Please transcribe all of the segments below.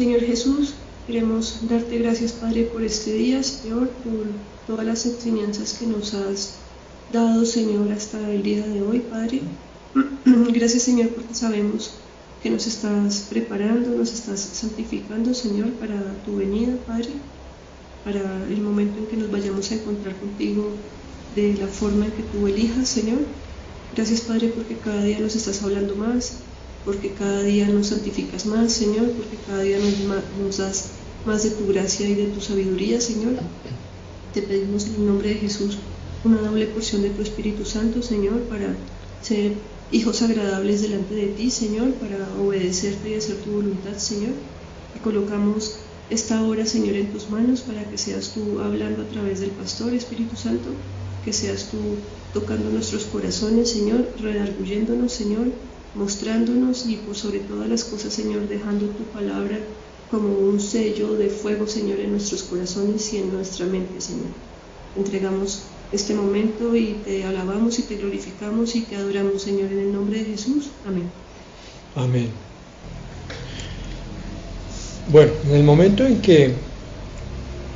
Señor Jesús, queremos darte gracias, Padre, por este día, Señor, por todas las enseñanzas que nos has dado, Señor, hasta el día de hoy, Padre. Gracias, Señor, porque sabemos que nos estás preparando, nos estás santificando, Señor, para tu venida, Padre, para el momento en que nos vayamos a encontrar contigo de la forma en que tú elijas, Señor. Gracias, Padre, porque cada día nos estás hablando más, porque cada día nos santificas más, Señor, porque cada día nos das más de tu gracia y de tu sabiduría, Señor. Te pedimos en el nombre de Jesús una doble porción de tu Espíritu Santo, Señor, para ser hijos agradables delante de ti, Señor, para obedecerte y hacer tu voluntad, Señor. Y colocamos esta hora, Señor, en tus manos para que seas tú hablando a través del pastor, Espíritu Santo, que seas tú tocando nuestros corazones, Señor, redarguyéndonos, Señor, mostrándonos y por sobre todas las cosas, Señor, dejando tu palabra como un sello de fuego, Señor, en nuestros corazones y en nuestra mente, Señor. Entregamos este momento y te alabamos y te glorificamos y te adoramos, Señor, en el nombre de Jesús. Amén. Amén. Bueno, en el momento en que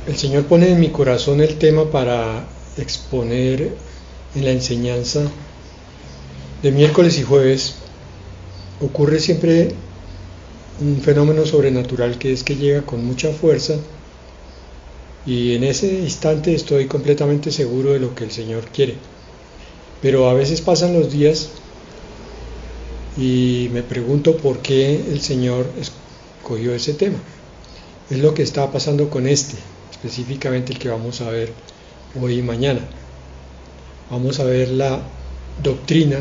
el Señor pone en mi corazón el tema para exponer en la enseñanza de miércoles y jueves, ocurre siempre un fenómeno sobrenatural que es que llega con mucha fuerza y en ese instante estoy completamente seguro de lo que el Señor quiere. Pero a veces pasan los días y me pregunto por qué el Señor escogió ese tema. Es lo que está pasando con específicamente el que vamos a ver hoy y mañana. Vamos a ver la doctrina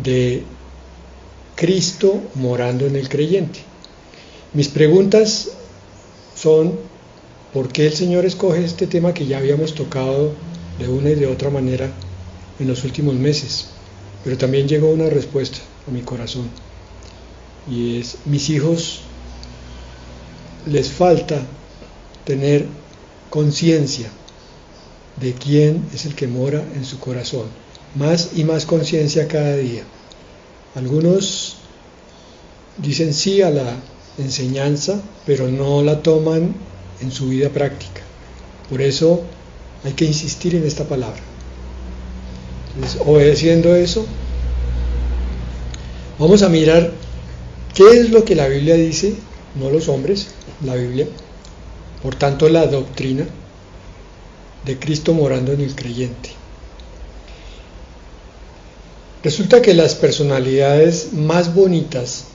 de Cristo morando en el creyente. Mis preguntas son: ¿por qué el Señor escoge este tema que ya habíamos tocado de una y de otra manera en los últimos meses? Pero también llegó una respuesta a mi corazón, y es: mis hijos les falta tener conciencia de quién es el que mora en su corazón, más y más conciencia cada día. Algunos dicen sí a la enseñanza, pero no la toman en su vida práctica. Por eso hay que insistir en esta palabra. Entonces, obedeciendo eso, vamos a mirar qué es lo que la Biblia dice, no los hombres, la Biblia. Por tanto, la doctrina de Cristo morando en el creyente. Resulta que las personalidades más bonitas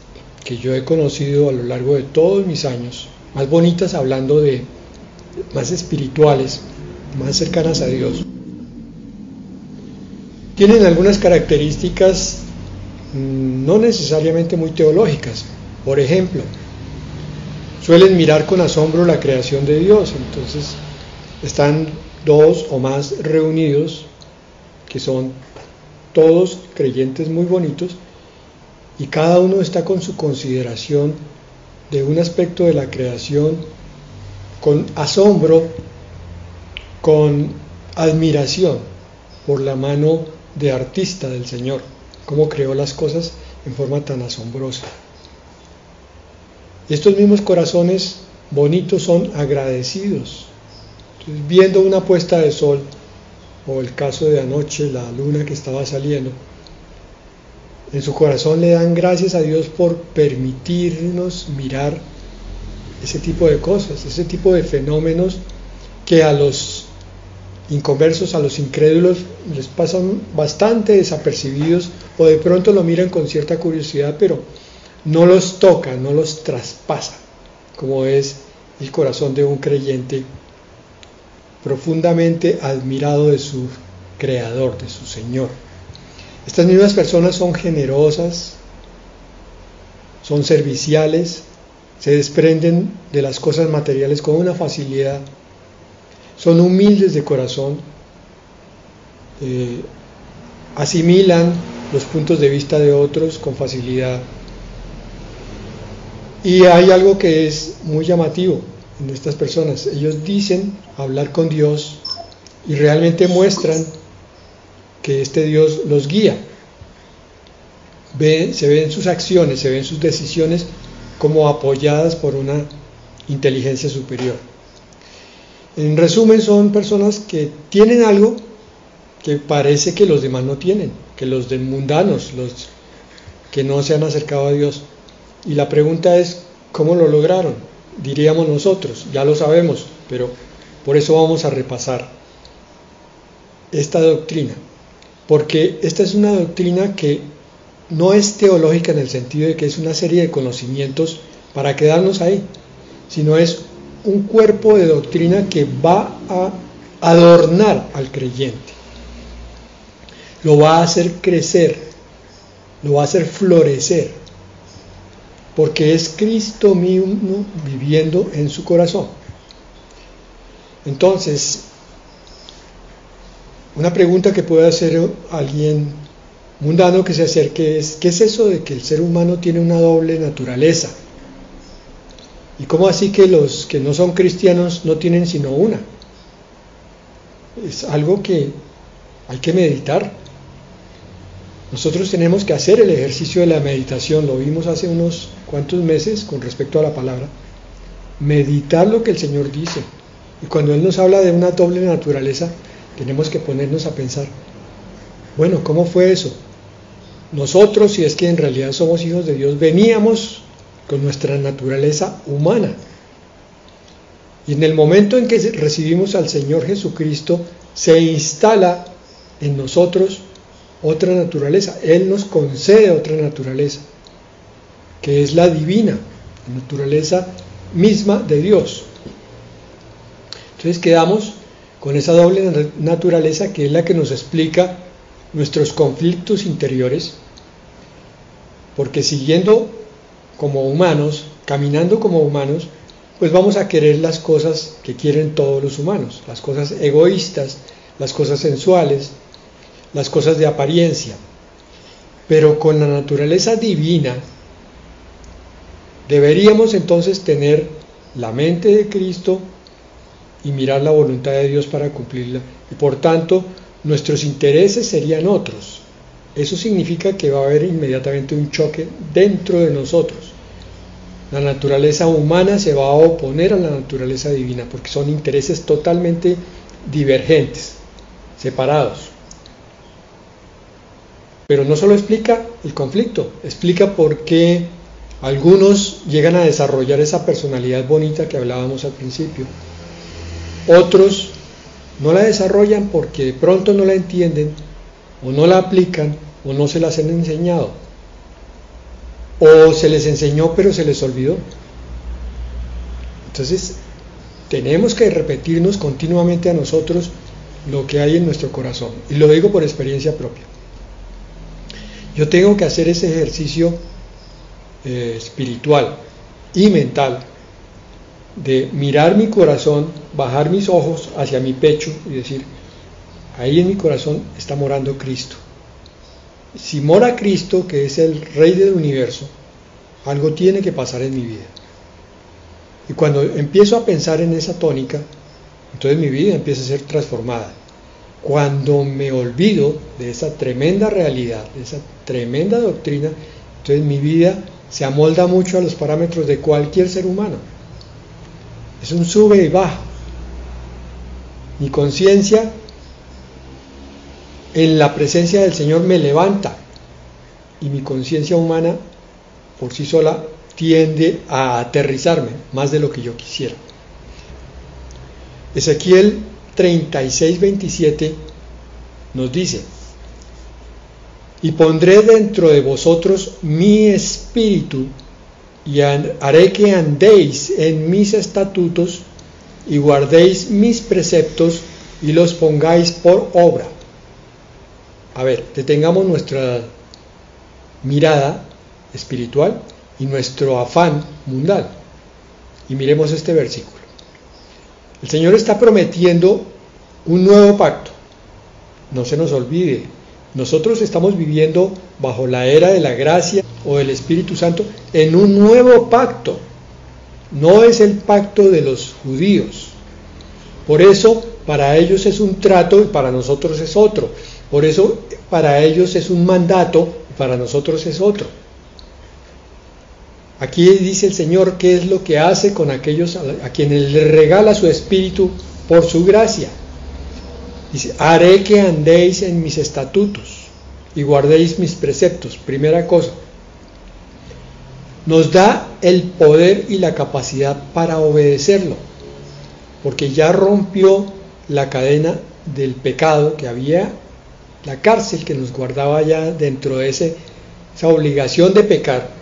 que yo he conocido a lo largo de todos mis años, más bonitas hablando de más espirituales, más cercanas a Dios, tienen algunas características no necesariamente muy teológicas. Por ejemplo, suelen mirar con asombro la creación de Dios. Entonces están dos o más reunidos, que son todos creyentes muy bonitos, y cada uno está con su consideración de un aspecto de la creación con asombro, con admiración por la mano de artista del Señor, cómo creó las cosas en forma tan asombrosa. Estos mismos corazones bonitos son agradecidos. Entonces, viendo una puesta de sol, o el caso de anoche, la luna que estaba saliendo, en su corazón le dan gracias a Dios por permitirnos mirar ese tipo de cosas, ese tipo de fenómenos que a los inconversos, a los incrédulos, les pasan bastante desapercibidos, o de pronto lo miran con cierta curiosidad, pero no los toca, no los traspasa, como es el corazón de un creyente profundamente admirado de su Creador, de su Señor. Estas mismas personas son generosas, son serviciales, se desprenden de las cosas materiales con una facilidad, son humildes de corazón, asimilan los puntos de vista de otros con facilidad. Y hay algo que es muy llamativo en estas personas: ellos dicen hablar con Dios y realmente muestran que este Dios los guía. Se ven sus acciones, se ven sus decisiones como apoyadas por una inteligencia superior. En resumen, son personas que tienen algo que parece que los demás no tienen, que los mundanos, los que no se han acercado a Dios. Y la pregunta es, ¿cómo lo lograron? Diríamos nosotros, ya lo sabemos, pero por eso vamos a repasar esta doctrina, porque esta es una doctrina que no es teológica en el sentido de que es una serie de conocimientos para quedarnos ahí, sino es un cuerpo de doctrina que va a adornar al creyente, lo va a hacer crecer, lo va a hacer florecer, porque es Cristo mismo viviendo en su corazón. Entonces, una pregunta que puede hacer alguien mundano que se acerque es, ¿qué es eso de que el ser humano tiene una doble naturaleza? ¿Y cómo así que los que no son cristianos no tienen sino una? Es algo que hay que meditar. Nosotros tenemos que hacer el ejercicio de la meditación, lo vimos hace unos cuantos meses con respecto a la palabra. Meditar lo que el Señor dice. Y cuando Él nos habla de una doble naturaleza, tenemos que ponernos a pensar, bueno, ¿cómo fue eso? Nosotros, si es que en realidad somos hijos de Dios, veníamos con nuestra naturaleza humana. Y en el momento en que recibimos al Señor Jesucristo, se instala en nosotros otra naturaleza. Él nos concede otra naturaleza, que es la divina, la naturaleza misma de Dios. Entonces quedamos con esa doble naturaleza que es la que nos explica nuestros conflictos interiores, porque siguiendo como humanos, caminando como humanos, pues vamos a querer las cosas que quieren todos los humanos, las cosas egoístas, las cosas sensuales, las cosas de apariencia. Pero con la naturaleza divina deberíamos entonces tener la mente de Cristo y mirar la voluntad de Dios para cumplirla, y por tanto nuestros intereses serían otros. Eso significa que va a haber inmediatamente un choque dentro de nosotros. La naturaleza humana se va a oponer a la naturaleza divina, porque son intereses totalmente divergentes, separados. Pero no solo explica el conflicto, explica por qué algunos llegan a desarrollar esa personalidad bonita que hablábamos al principio. Otros no la desarrollan porque de pronto no la entienden, o no la aplican, o no se las han enseñado, o se les enseñó pero se les olvidó. Entonces tenemos que repetirnos continuamente a nosotros lo que hay en nuestro corazón, y lo digo por experiencia propia. Yo tengo que hacer ese ejercicio espiritual y mental de mirar mi corazón, bajar mis ojos hacia mi pecho y decir, ahí en mi corazón está morando Cristo. Si mora Cristo, que es el Rey del universo, algo tiene que pasar en mi vida. Y cuando empiezo a pensar en esa tónica, entonces mi vida empieza a ser transformada. Cuando me olvido de esa tremenda realidad, de esa tremenda doctrina, entonces mi vida se amolda mucho a los parámetros de cualquier ser humano. Es un sube y baja. Mi conciencia en la presencia del Señor me levanta, y mi conciencia humana por sí sola tiende a aterrizarme más de lo que yo quisiera. Ezequiel 36:27 nos dice, y pondré dentro de vosotros mi espíritu, y haré que andéis en mis estatutos, y guardéis mis preceptos, y los pongáis por obra. A ver, detengamos nuestra mirada espiritual y nuestro afán mundano, y miremos este versículo. El Señor está prometiendo un nuevo pacto. No se nos olvide, nosotros estamos viviendo bajo la era de la gracia o del Espíritu Santo en un nuevo pacto. No es el pacto de los judíos. Por eso para ellos es un trato y para nosotros es otro. Por eso para ellos es un mandato y para nosotros es otro. Aquí dice el Señor qué es lo que hace con aquellos a quienes le regala su Espíritu por su gracia. Dice, haré que andéis en mis estatutos y guardéis mis preceptos. Primera cosa, nos da el poder y la capacidad para obedecerlo, porque ya rompió la cadena del pecado que había, la cárcel que nos guardaba ya dentro de esa obligación de pecar.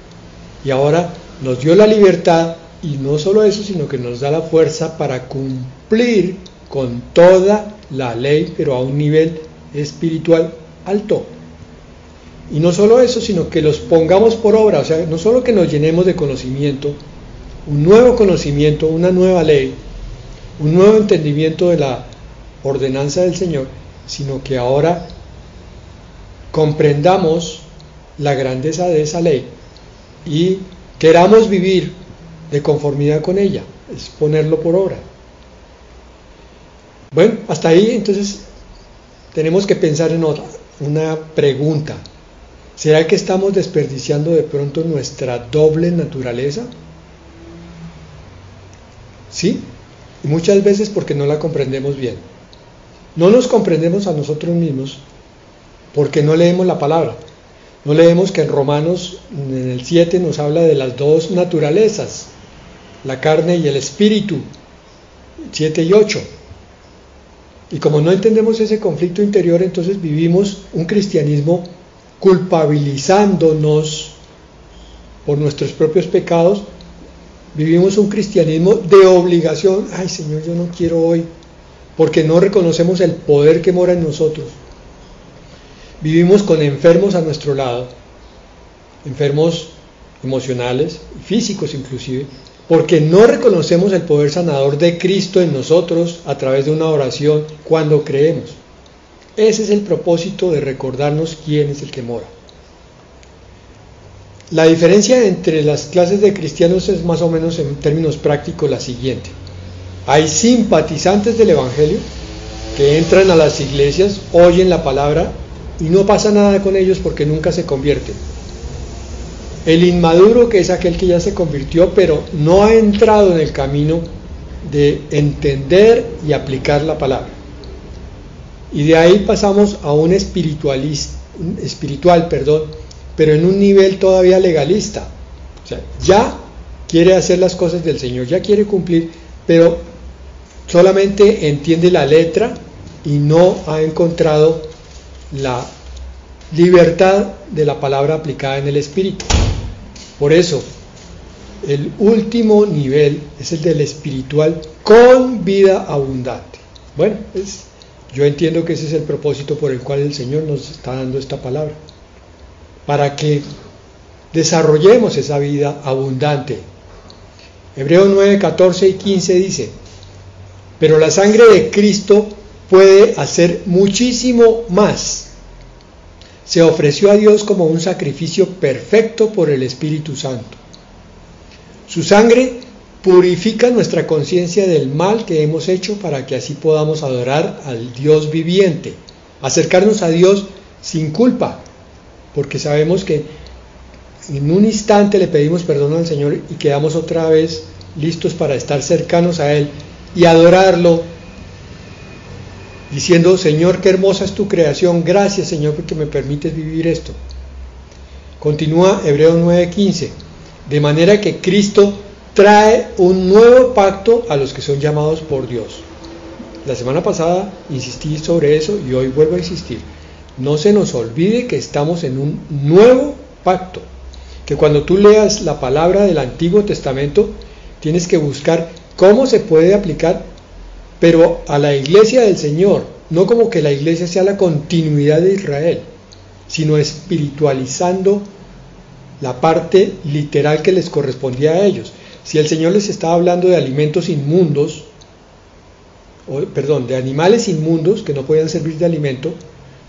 Y ahora nos dio la libertad, y no solo eso, sino que nos da la fuerza para cumplir con toda la ley, pero a un nivel espiritual alto. Y no solo eso, sino que los pongamos por obra, o sea, no solo que nos llenemos de conocimiento, un nuevo conocimiento, una nueva ley, un nuevo entendimiento de la ordenanza del Señor, sino que ahora comprendamos la grandeza de esa ley y queramos vivir de conformidad con ella, es ponerlo por obra. Bueno, hasta ahí entonces tenemos que pensar en una pregunta. ¿Será que estamos desperdiciando de pronto nuestra doble naturaleza? Sí, y muchas veces porque no la comprendemos bien. No nos comprendemos a nosotros mismos porque no leemos la palabra. No leemos que en Romanos, en el 7, nos habla de las dos naturalezas, la carne y el espíritu, 7 y 8. Y como no entendemos ese conflicto interior, entonces vivimos un cristianismo culpabilizándonos por nuestros propios pecados. Vivimos un cristianismo de obligación. Ay, Señor, yo no quiero hoy, porque no reconocemos el poder que mora en nosotros. Vivimos con enfermos a nuestro lado, enfermos emocionales, físicos inclusive, porque no reconocemos el poder sanador de Cristo en nosotros a través de una oración cuando creemos. Ese es el propósito de recordarnos quién es el que mora. La diferencia entre las clases de cristianos es más o menos en términos prácticos la siguiente. Hay simpatizantes del Evangelio que entran a las iglesias, oyen la palabra y no pasa nada con ellos porque nunca se convierten. El inmaduro, que es aquel que ya se convirtió, pero no ha entrado en el camino de entender y aplicar la palabra. Y de ahí pasamos a un espiritual, pero en un nivel todavía legalista. O sea, ya quiere hacer las cosas del Señor, ya quiere cumplir, pero solamente entiende la letra y no ha encontrado la libertad de la palabra aplicada en el espíritu. Por eso, el último nivel es el del espiritual con vida abundante. Bueno, yo entiendo que ese es el propósito por el cual el Señor nos está dando esta palabra, para que desarrollemos esa vida abundante. Hebreos 9, 14 y 15 dice: pero la sangre de Cristo puede hacer muchísimo más. Se ofreció a Dios como un sacrificio perfecto por el Espíritu Santo. Su sangre purifica nuestra conciencia del mal que hemos hecho para que así podamos adorar al Dios viviente, acercarnos a Dios sin culpa, porque sabemos que en un instante le pedimos perdón al Señor y quedamos otra vez listos para estar cercanos a Él y adorarlo, diciendo: Señor, qué hermosa es tu creación, gracias Señor porque me permites vivir esto. Continúa Hebreos 9:15, de manera que Cristo trae un nuevo pacto a los que son llamados por Dios. La semana pasada insistí sobre eso y hoy vuelvo a insistir. No se nos olvide que estamos en un nuevo pacto, que cuando tú leas la palabra del Antiguo Testamento tienes que buscar cómo se puede aplicar, pero a la iglesia del Señor, no como que la iglesia sea la continuidad de Israel, sino espiritualizando la parte literal que les correspondía a ellos. Si el Señor les estaba hablando de alimentos inmundos, de animales inmundos que no podían servir de alimento,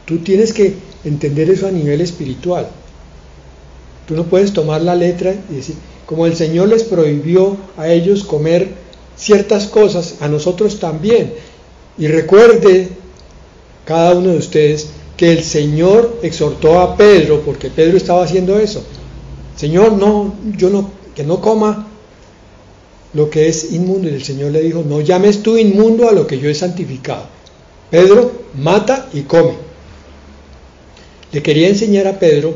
tú tienes que entender eso a nivel espiritual. Tú no puedes tomar la letra y decir, como el Señor les prohibió a ellos comer ciertas cosas, a nosotros también. Y recuerde, cada uno de ustedes, que el Señor exhortó a Pedro, porque Pedro estaba haciendo eso. Señor, no, yo que no coma lo que es inmundo. Y el Señor le dijo, no llames tú inmundo a lo que yo he santificado. Pedro, mata y come. Le quería enseñar a Pedro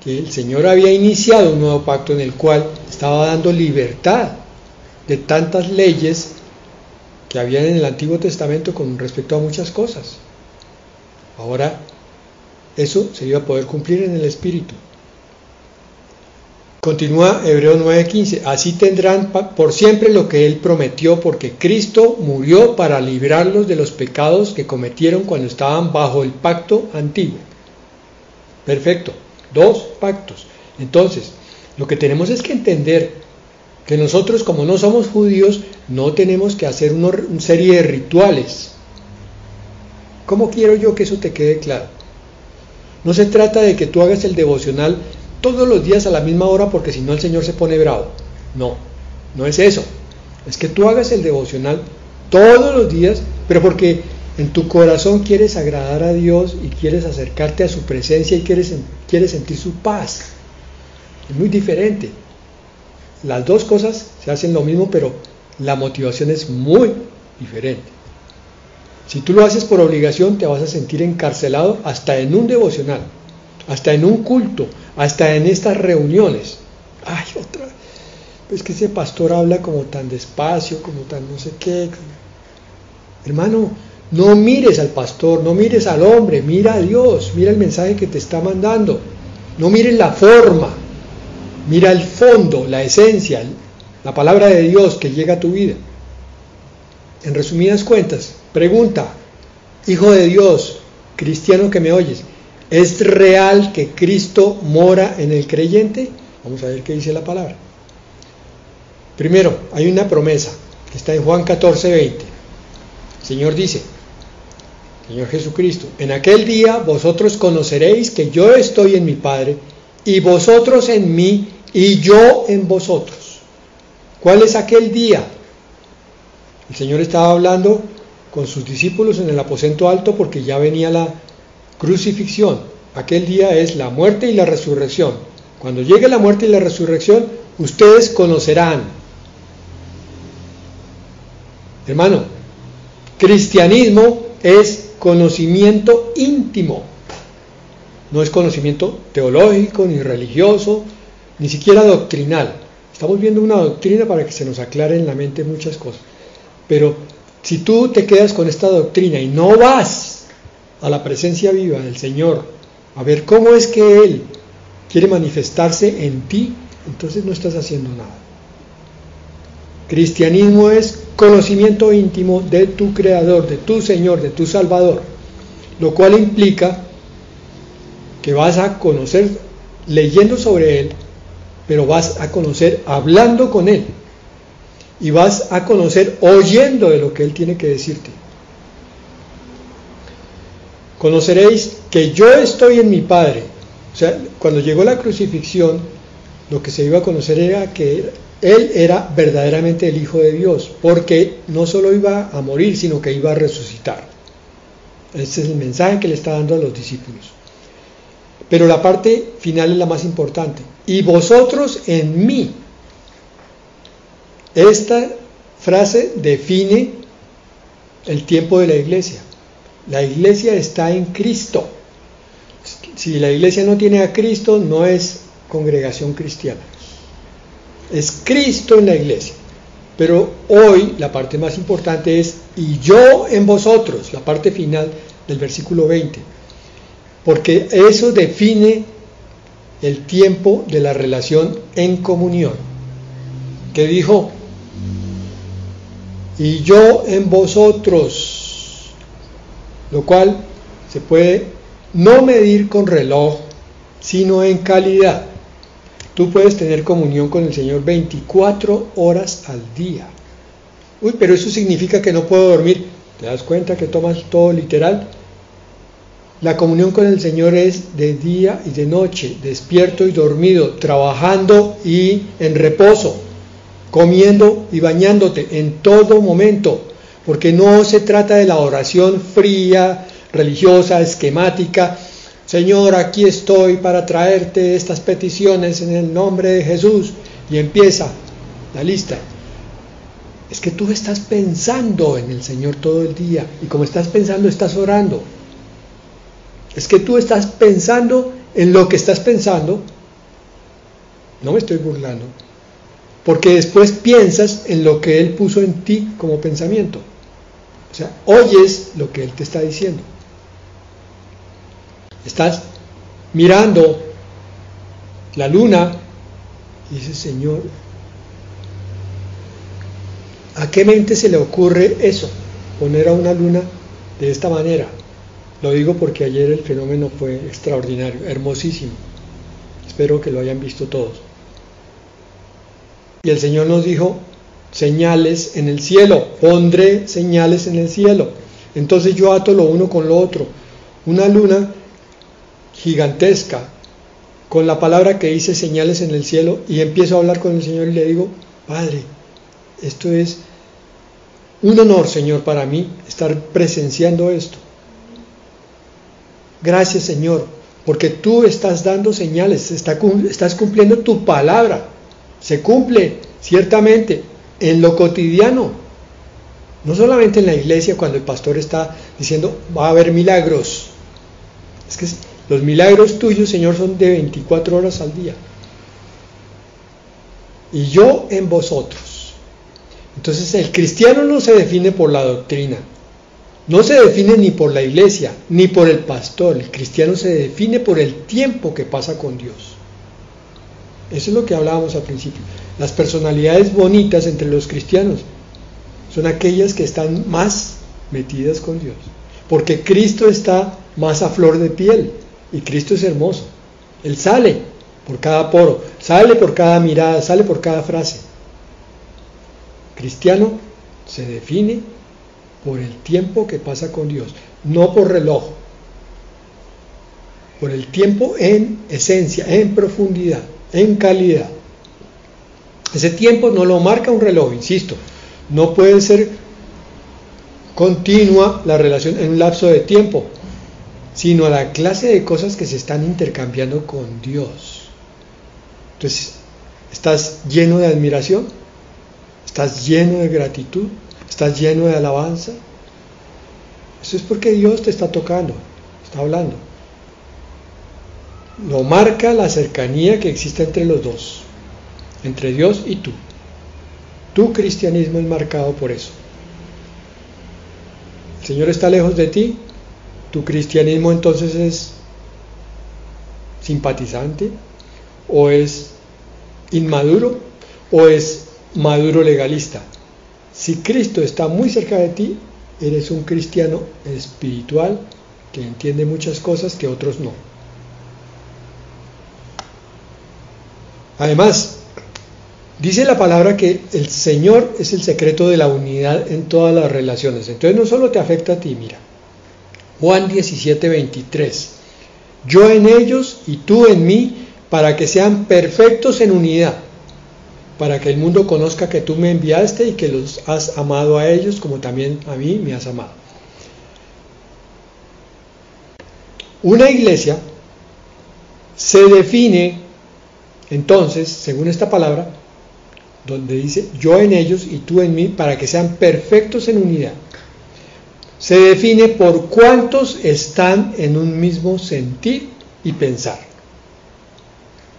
que el Señor había iniciado un nuevo pacto en el cual estaba dando libertad de tantas leyes que habían en el Antiguo Testamento con respecto a muchas cosas. Ahora eso se iba a poder cumplir en el Espíritu. Continúa Hebreos 9:15, así tendrán por siempre lo que Él prometió, porque Cristo murió para librarlos de los pecados que cometieron cuando estaban bajo el pacto antiguo. Perfecto, 2 pactos. Entonces, lo que tenemos es que entender que nosotros, como no somos judíos, no tenemos que hacer una serie de rituales. ¿Cómo quiero yo que eso te quede claro? No se trata de que tú hagas el devocional todos los días a la misma hora porque si no el Señor se pone bravo. No, no es eso. Es que tú hagas el devocional todos los días, pero porque en tu corazón quieres agradar a Dios y quieres acercarte a su presencia y quieres sentir su paz. Es muy diferente. Las dos cosas se hacen lo mismo, pero la motivación es muy diferente. Si tú lo haces por obligación, te vas a sentir encarcelado hasta en un devocional, hasta en un culto, hasta en estas reuniones. Ay, otra. Es que ese pastor habla como tan despacio, como tan no sé qué. Hermano, no mires al pastor, no mires al hombre, mira a Dios, mira el mensaje que te está mandando. No mires la forma, mira el fondo, la esencia, la palabra de Dios que llega a tu vida. En resumidas cuentas, pregunta, hijo de Dios, cristiano que me oyes, ¿es real que Cristo mora en el creyente? Vamos a ver qué dice la palabra. Primero, hay una promesa que está en Juan 14:20. El Señor dice, Señor Jesucristo, en aquel día vosotros conoceréis que yo estoy en mi Padre, y vosotros en mí, y yo en vosotros. ¿Cuál es aquel día? El Señor estaba hablando con sus discípulos en el aposento alto porque ya venía la crucifixión. Aquel día es la muerte y la resurrección. Cuando llegue la muerte y la resurrección, ustedes conocerán. Hermano, cristianismo es conocimiento íntimo. No es conocimiento teológico, ni religioso, ni siquiera doctrinal. Estamos viendo una doctrina para que se nos aclare en la mente muchas cosas. Pero si tú te quedas con esta doctrina y no vas a la presencia viva del Señor, a ver cómo es que Él quiere manifestarse en ti, entonces no estás haciendo nada. Cristianismo es conocimiento íntimo de tu Creador, de tu Señor, de tu Salvador, lo cual implica que vas a conocer leyendo sobre Él, pero vas a conocer hablando con Él, y vas a conocer oyendo de lo que Él tiene que decirte. Conoceréis que yo estoy en mi Padre. O sea, cuando llegó la crucifixión, lo que se iba a conocer era que Él era verdaderamente el Hijo de Dios, porque no solo iba a morir, sino que iba a resucitar. Ese es el mensaje que le está dando a los discípulos. Pero la parte final es la más importante. Y vosotros en mí. Esta frase define el tiempo de la iglesia. La iglesia está en Cristo. Si la iglesia no tiene a Cristo, no es congregación cristiana. Es Cristo en la iglesia. Pero hoy la parte más importante es y yo en vosotros, la parte final del versículo 20. Porque eso define el tiempo de la relación en comunión. Que dijo, y yo en vosotros, lo cual se puede no medir con reloj, sino en calidad. Tú puedes tener comunión con el Señor 24 horas al día. Uy, pero eso significa que no puedo dormir. ¿Te das cuenta que tomas todo literal? La comunión con el Señor es de día y de noche, despierto y dormido, trabajando y en reposo, comiendo y bañándote en todo momento, porque no se trata de la oración fría, religiosa, esquemática. Señor, aquí estoy para traerte estas peticiones en el nombre de Jesús. y empieza la lista. Es que tú estás pensando en el Señor todo el día, y como estás pensando, estás orando. Es que tú estás pensando en lo que estás pensando. No me estoy burlando, porque después piensas en lo que Él puso en ti como pensamiento. O sea, oyes lo que Él te está diciendo. Estás mirando la luna y dices, Señor, ¿a qué mente se le ocurre eso? Poner a una luna de esta manera. Lo digo porque ayer el fenómeno fue extraordinario, hermosísimo. Espero que lo hayan visto todos. Y el Señor nos dijo, señales en el cielo, pondré señales en el cielo. Entonces yo ato lo uno con lo otro. Una luna gigantesca, con la palabra que dice señales en el cielo, y empiezo a hablar con el Señor y le digo, Padre, esto es un honor, Señor, para mí, estar presenciando esto. Gracias, Señor, porque tú estás dando señales, estás cumpliendo tu palabra. Se cumple, ciertamente, en lo cotidiano. No solamente en la iglesia, cuando el pastor está diciendo, va a haber milagros. Es que los milagros tuyos, Señor, son de 24 horas al día. Y yo en vosotros. Entonces, el cristiano no se define por la doctrina. No se define ni por la iglesia, ni por el pastor. El cristiano se define por el tiempo que pasa con Dios. Eso es lo que hablábamos al principio. Las personalidades bonitas entre los cristianos son aquellas que están más metidas con Dios. Porque Cristo está más a flor de piel. Y Cristo es hermoso. Él sale por cada poro, sale por cada mirada, sale por cada frase. Cristiano se define por el tiempo que pasa con Dios, no por reloj, por el tiempo en esencia, en profundidad, en calidad. Ese tiempo no lo marca un reloj, insisto, no puede ser continua la relación en un lapso de tiempo, sino a la clase de cosas que se están intercambiando con Dios. Entonces, ¿estás lleno de admiración? ¿Estás lleno de gratitud? ¿Estás lleno de alabanza? Eso es porque Dios te está tocando, está hablando. Lo marca la cercanía que existe entre los dos, entre Dios y tú. Tu cristianismo es marcado por eso. El Señor está lejos de ti. ¿Tu cristianismo entonces es simpatizante? ¿O es inmaduro? ¿O es maduro legalista? Si Cristo está muy cerca de ti, eres un cristiano espiritual que entiende muchas cosas que otros no. Además, dice la palabra que el Señor es el secreto de la unidad en todas las relaciones. Entonces no solo te afecta a ti, mira. Juan 17:23. Yo en ellos y tú en mí, para que sean perfectos en unidad, para que el mundo conozca que tú me enviaste y que los has amado a ellos como también a mí me has amado. Una iglesia se define entonces, según esta palabra, donde dice yo en ellos y tú en mí, para que sean perfectos en unidad. Se define por cuántos están en un mismo sentir y pensar.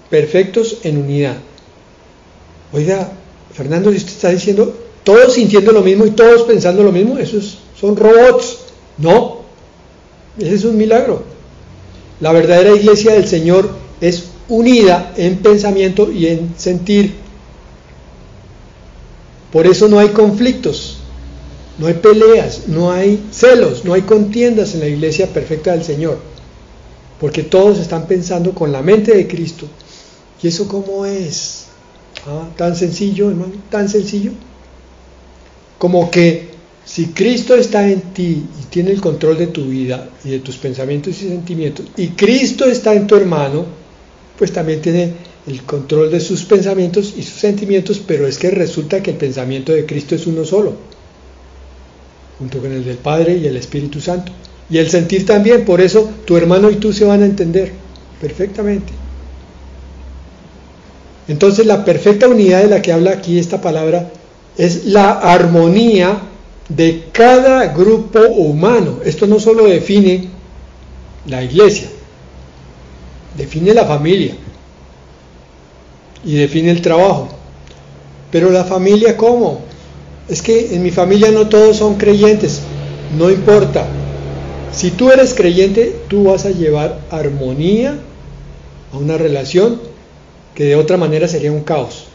Perfectos en unidad. Oiga, Fernando, si usted está diciendo todos sintiendo lo mismo y todos pensando lo mismo, esos son robots. No, ese es un milagro. La verdadera iglesia del Señor es unida en pensamiento y en sentir. Por eso no hay conflictos, no hay peleas, no hay celos, no hay contiendas en la iglesia perfecta del Señor, porque todos están pensando con la mente de Cristo. ¿Y eso cómo es? Tan sencillo, hermano, tan sencillo. Como que si Cristo está en ti y tiene el control de tu vida y de tus pensamientos y sentimientos, y Cristo está en tu hermano, pues también tiene el control de sus pensamientos y sus sentimientos, pero es que resulta que el pensamiento de Cristo es uno solo, junto con el del Padre y el Espíritu Santo. Y el sentir también, por eso tu hermano y tú se van a entender perfectamente. Entonces la perfecta unidad de la que habla aquí esta palabra es la armonía de cada grupo humano. Esto no solo define la iglesia, define la familia y define el trabajo. Pero la familia, ¿cómo? Es que en mi familia no todos son creyentes. No importa. Si tú eres creyente, tú vas a llevar armonía a una relación que de otra manera sería un caos.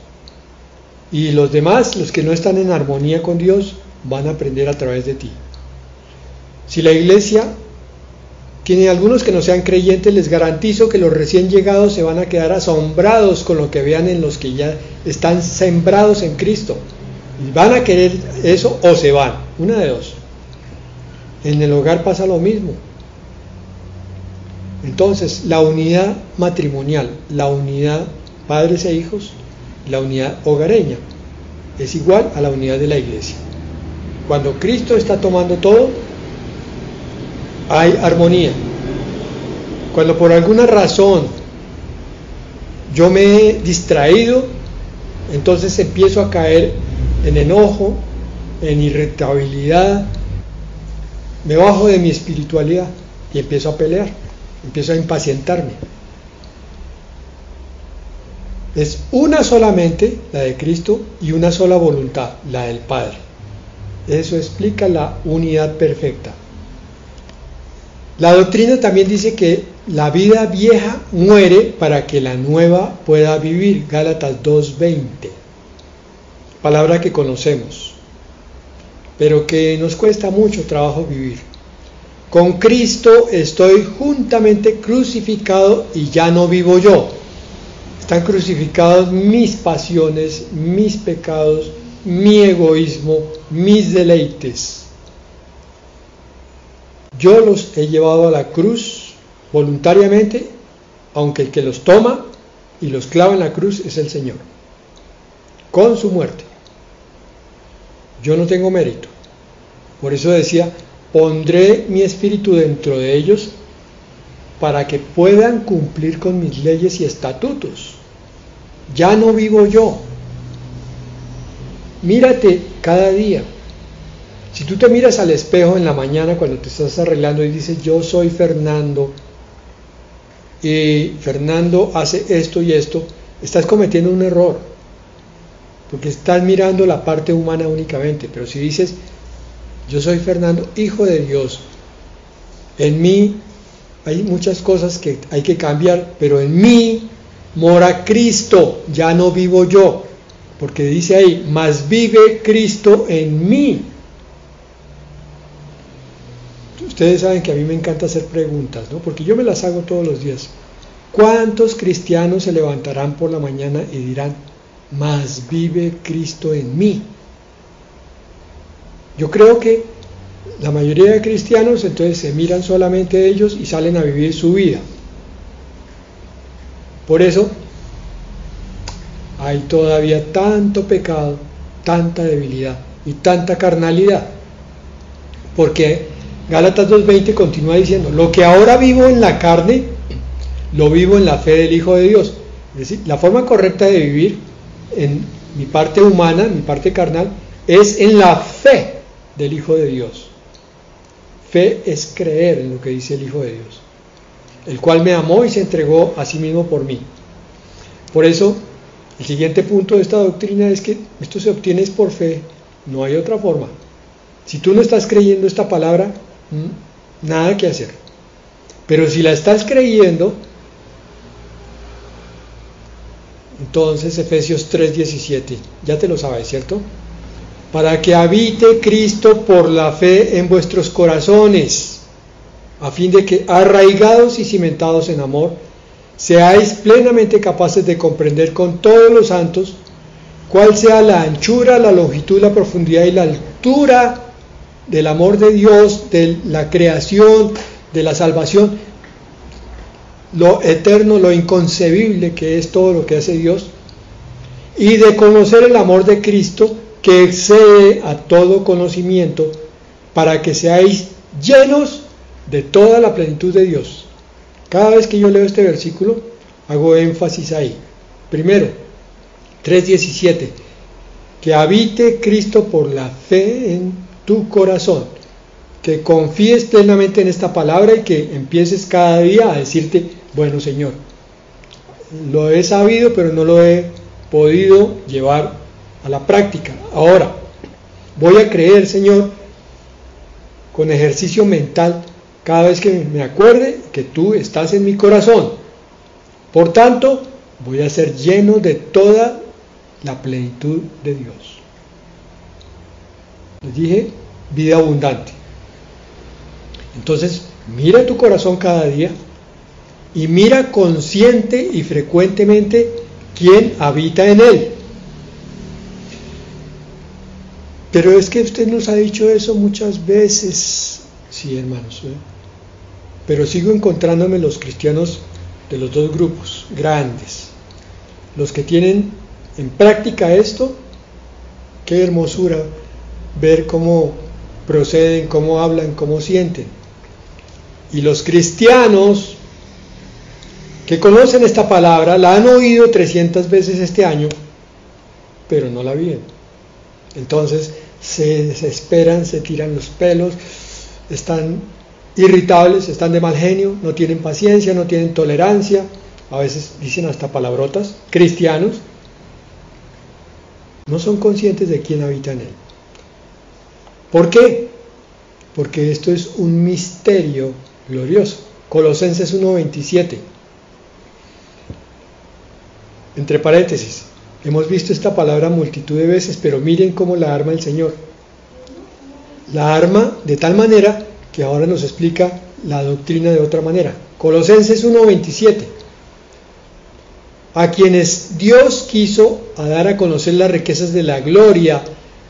Y los demás, los que no están en armonía con Dios, van a aprender a través de ti. Si la iglesia tiene algunos que no sean creyentes, les garantizo que los recién llegados se van a quedar asombrados con lo que vean en los que ya están sembrados en Cristo. Y van a querer eso o se van, una de dos. En el hogar pasa lo mismo. Entonces, la unidad matrimonial, la unidad padres e hijos, la unidad hogareña, es igual a la unidad de la iglesia. Cuando Cristo está tomando todo, hay armonía. Cuando por alguna razón yo me he distraído, entonces empiezo a caer en enojo, en irritabilidad, me bajo de mi espiritualidad y empiezo a pelear, empiezo a impacientarme. Es una solamente la de Cristo y una sola voluntad, la del Padre. Eso explica la unidad perfecta. La doctrina también dice que la vida vieja muere para que la nueva pueda vivir. Gálatas 2:20. Palabra que conocemos, pero que nos cuesta mucho trabajo vivir. Con Cristo estoy juntamente crucificado y ya no vivo yo. Están crucificados mis pasiones, mis pecados, mi egoísmo, mis deleites. Yo los he llevado a la cruz voluntariamente, aunque el que los toma y los clava en la cruz es el Señor, con su muerte. Yo no tengo mérito. Por eso decía, pondré mi espíritu dentro de ellos para que puedan cumplir con mis leyes y estatutos. Ya no vivo yo. Mírate cada día. Si tú te miras al espejo en la mañana cuando te estás arreglando y dices, yo soy Fernando, y Fernando hace esto y esto, estás cometiendo un error, porque estás mirando la parte humana únicamente. Pero si dices, yo soy Fernando, hijo de Dios, en mí hay muchas cosas que hay que cambiar, pero en mí mora Cristo, ya no vivo yo, porque dice ahí, mas vive Cristo en mí. Ustedes saben que a mí me encanta hacer preguntas, ¿no? Porque yo me las hago todos los días. ¿Cuántos cristianos se levantarán por la mañana y dirán, mas vive Cristo en mí? Yo creo que la mayoría de cristianos entonces se miran solamente ellos y salen a vivir su vida. Por eso hay todavía tanto pecado, tanta debilidad y tanta carnalidad. Porque Gálatas 2:20 continúa diciendo, lo que ahora vivo en la carne, lo vivo en la fe del Hijo de Dios. Es decir, la forma correcta de vivir en mi parte humana, mi parte carnal, es en la fe del Hijo de Dios. Fe es creer en lo que dice el Hijo de Dios, el cual me amó y se entregó a sí mismo por mí. Por eso, el siguiente punto de esta doctrina es que esto se obtiene por fe, no hay otra forma. Si tú no estás creyendo esta palabra, nada que hacer. Pero si la estás creyendo, entonces Efesios 3:17, ya te lo sabes, ¿cierto? Para que habite Cristo por la fe en vuestros corazones, a fin de que, arraigados y cimentados en amor, seáis plenamente capaces de comprender con todos los santos cuál sea la anchura, la longitud, la profundidad y la altura del amor de Dios, de la creación, de la salvación, lo eterno, lo inconcebible que es todo lo que hace Dios, y de conocer el amor de Cristo que excede a todo conocimiento, para que seáis llenos de toda la plenitud de Dios. Cada vez que yo leo este versículo, hago énfasis ahí. Primero, 3:17. Que habite Cristo por la fe en tu corazón, que confíes plenamente en esta palabra y que empieces cada día a decirte, bueno Señor, lo he sabido pero no lo he podido llevar a la práctica. Ahora voy a creer, Señor, con ejercicio mental, cada vez que me acuerde que tú estás en mi corazón. Por tanto, voy a ser lleno de toda la plenitud de Dios. Les dije, vida abundante. Entonces, mira tu corazón cada día y mira consciente y frecuentemente quién habita en él. Pero es que usted nos ha dicho eso muchas veces. Sí, hermanos, pero sigo encontrándome los cristianos de los dos grupos grandes. Los que tienen en práctica esto, qué hermosura ver cómo proceden, cómo hablan, cómo sienten. Y los cristianos que conocen esta palabra, la han oído 300 veces este año, pero no la viven. Entonces se desesperan, se tiran los pelos, están irritables, están de mal genio, no tienen paciencia, no tienen tolerancia, a veces dicen hasta palabrotas. Cristianos no son conscientes de quién habita en él. ¿Por qué? Porque esto es un misterio glorioso. Colosenses 1:27. Entre paréntesis, hemos visto esta palabra multitud de veces, pero miren cómo la arma el Señor. La arma de tal manera que ahora nos explica la doctrina de otra manera. Colosenses 1:27. A quienes Dios quiso dar a conocer las riquezas de la gloria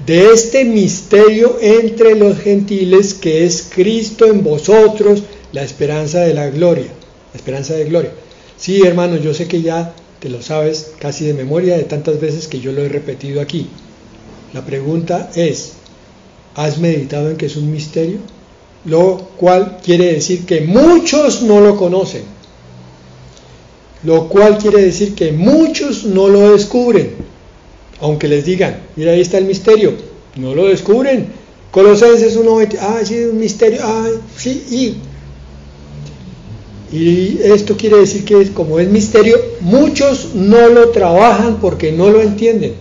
de este misterio entre los gentiles, que es Cristo en vosotros, la esperanza de la gloria. La esperanza de gloria. Sí, hermano, yo sé que ya te lo sabes casi de memoria de tantas veces que yo lo he repetido aquí. La pregunta es, ¿has meditado en que es un misterio? Lo cual quiere decir que muchos no lo conocen. Lo cual quiere decir que muchos no lo descubren. Aunque les digan, mira, ahí está el misterio, no lo descubren. Colosenses 1:20, sí, es un misterio, sí, y esto quiere decir que como es misterio, muchos no lo trabajan porque no lo entienden.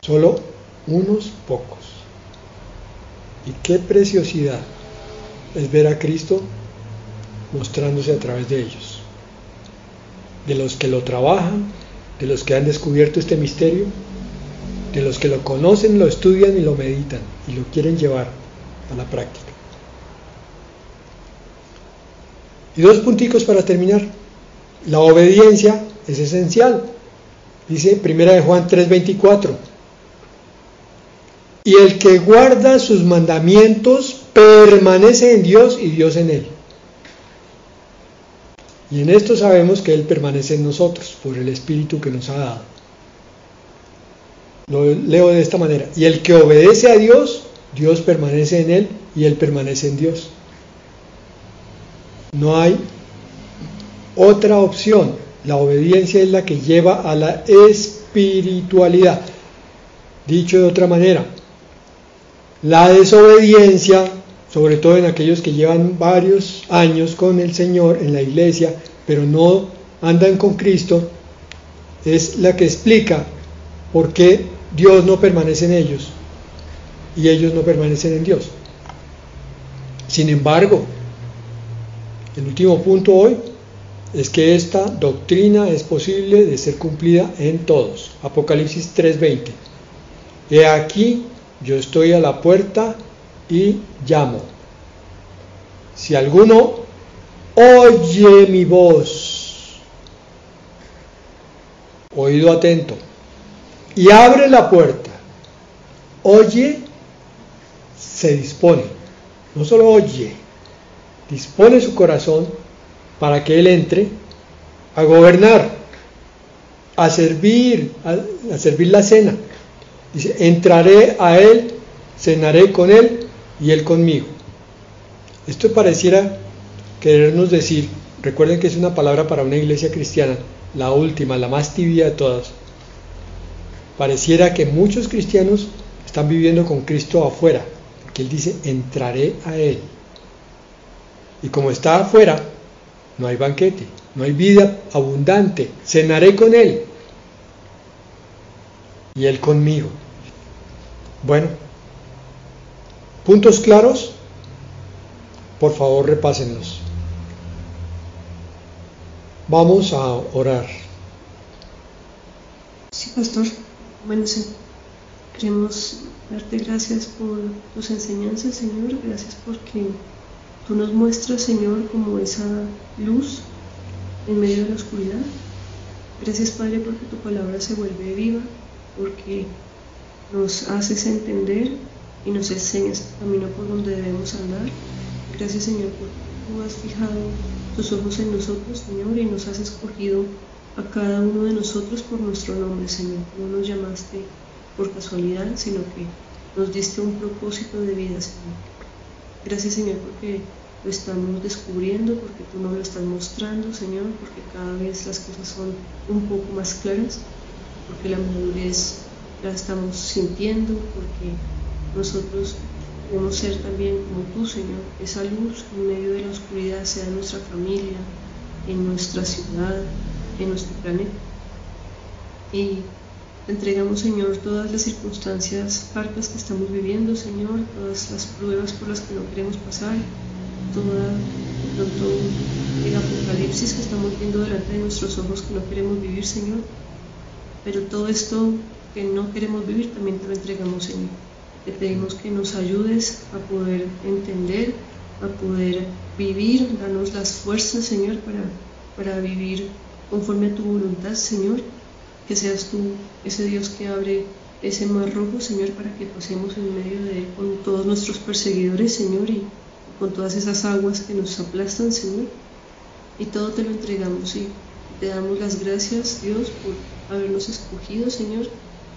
Solo unos pocos. Y qué preciosidad es ver a Cristo mostrándose a través de ellos, de los que lo trabajan, de los que han descubierto este misterio, de los que lo conocen, lo estudian y lo meditan y lo quieren llevar a la práctica. Y 2 punticos para terminar. La obediencia es esencial. Dice 1 Juan 3:24. Y el que guarda sus mandamientos permanece en Dios y Dios en él. Y en esto sabemos que Él permanece en nosotros por el Espíritu que nos ha dado. Lo leo de esta manera. Y el que obedece a Dios, Dios permanece en él y él permanece en Dios. No hay otra opción. La obediencia es la que lleva a la espiritualidad. Dicho de otra manera, la desobediencia, sobre todo en aquellos que llevan varios años con el Señor en la iglesia, pero no andan con Cristo, es la que explica por qué Dios no permanece en ellos y ellos no permanecen en Dios. Sin embargo, el último punto hoy es que esta doctrina es posible de ser cumplida en todos. Apocalipsis 3:20. He aquí, yo estoy a la puerta y llamo. Si alguno oye mi voz, oído atento, y abre la puerta, oye, se dispone, no solo oye, dispone su corazón para que él entre a gobernar, a servir la cena. Dice, entraré a él, cenaré con él y él conmigo. Esto pareciera querernos decir recuerden que es una palabra para una iglesia cristiana, la última, la más tibia de todas. Pareciera que muchos cristianos están viviendo con Cristo afuera, porque Él dice, entraré a Él. Y como está afuera, no hay banquete, no hay vida abundante, cenaré con Él y Él conmigo. Bueno, ¿puntos claros? Por favor, repásenlos. Vamos a orar. Sí, pastor. Bueno, queremos darte gracias por tus enseñanzas, Señor. Gracias porque tú nos muestras, Señor, como esa luz en medio de la oscuridad. Gracias, Padre, porque tu palabra se vuelve viva, porque nos haces entender y nos enseñas el camino por donde debemos andar. Gracias, Señor, porque tú has fijado tus ojos en nosotros, Señor, y nos has escogido a cada uno de nosotros por nuestro nombre, Señor. No nos llamaste por casualidad, sino que nos diste un propósito de vida, Señor. Gracias, Señor, porque lo estamos descubriendo, porque tú nos lo estás mostrando, Señor, porque cada vez las cosas son un poco más claras, porque la madurez la estamos sintiendo, porque nosotros queremos ser también como tú, Señor, esa luz en medio de la oscuridad, sea en nuestra familia, en nuestra ciudad, en nuestro planeta. Y te entregamos, Señor, todas las circunstancias hartas que estamos viviendo, Señor, todas las pruebas por las que no queremos pasar, todo el apocalipsis que estamos viendo delante de nuestros ojos que no queremos vivir, Señor. Pero todo esto que no queremos vivir también te lo entregamos, Señor. Te pedimos que nos ayudes a poder entender, a poder vivir, danos las fuerzas, Señor, para vivir conforme a tu voluntad, Señor. Que seas tú ese Dios que abre ese mar rojo, Señor, para que pasemos en medio de él con todos nuestros perseguidores, Señor, y con todas esas aguas que nos aplastan, Señor. Y todo te lo entregamos y te damos las gracias, Dios, por habernos escogido, Señor.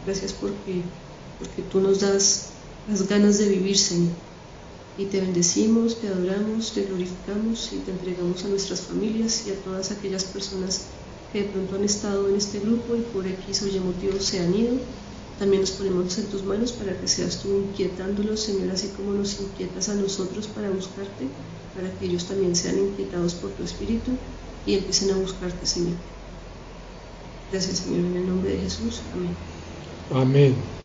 Gracias porque tú nos das las ganas de vivir, Señor. Y te bendecimos, te adoramos, te glorificamos y te entregamos a nuestras familias y a todas aquellas personas que de pronto han estado en este grupo y por X o Y motivo se han ido. También nos ponemos en tus manos para que seas tú inquietándolos, Señor, así como nos inquietas a nosotros para buscarte, para que ellos también sean inquietados por tu Espíritu y empiecen a buscarte, Señor. Gracias, Señor, en el nombre de Jesús. Amén. Amén.